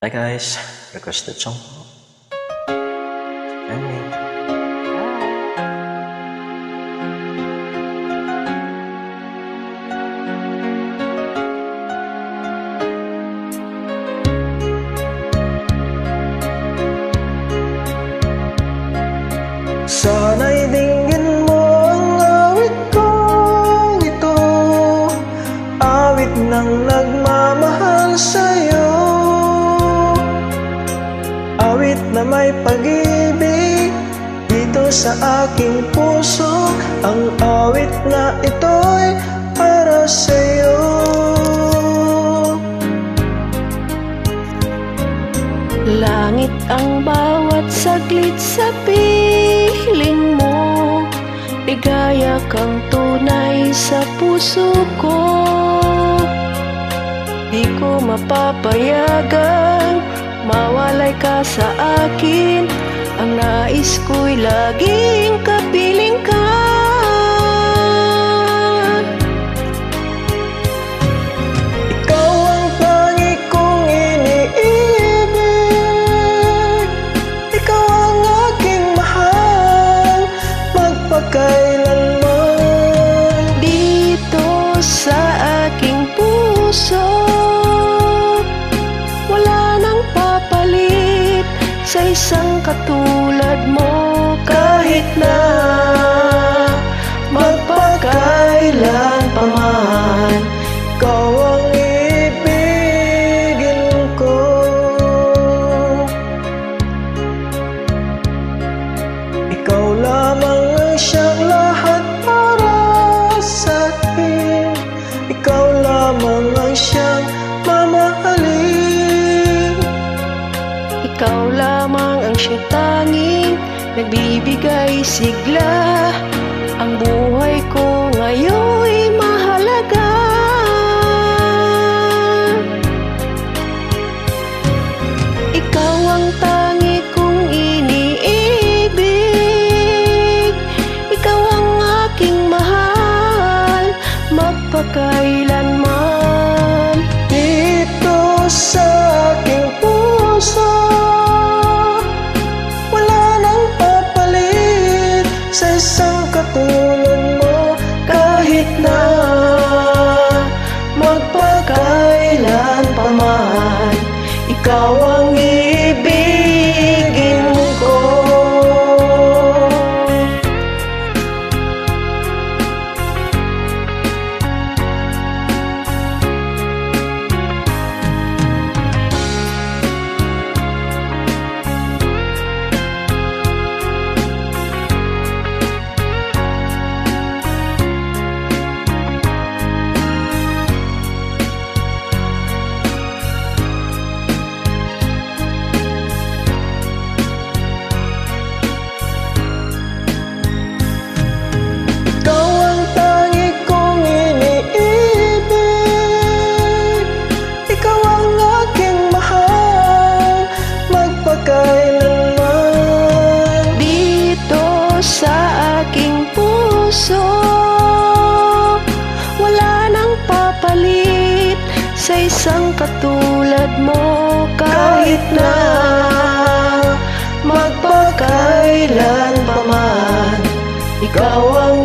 Hi guys, requested song. Hey. Sana'y dinggin mo ang awit kong ito, awit ng nagmamahal sa'yo, awit na may pag-ibig dito sa aking puso. Ang awit na ito'y para sa'yo. Langit ang bawat saglit sa piling mo, ligaya kang tunay sa puso ko. Di ko mapapayagang mawalay ka sa akin, ang nais ko'y laging kapiling ka. Ikaw ang tangi kong iniibig, ikaw ang aking mahal, magpakailanman. Dito sa aking puso, wala nang papalit sa isang katulad mo. Kahit na magpakailan pa man, ikaw ang ibigin ko. Ikaw lamang ang siyang lahat para sa akin, ikaw lamang ang siyang mamahalin. Ikaw lamang ang siyang tanging nagbibigay sigla, ang buhay ko ngayon'y mahalaga. Ikaw ang tangi kong iniibig, ikaw ang aking mahal, magpakailanman. Dito sa aking puso, wala nang papalit sa isang katulad mo. Kahit na magpakailan pa man, ikaw ang ibigin ko. Ikaw ang tangi kong iniibig, ikaw ang aking mahal, magpakailanman. Dito sa aking puso, wala nang papalit sa isang katulad mo. Kahit na magpakailan pa man, ikaw ang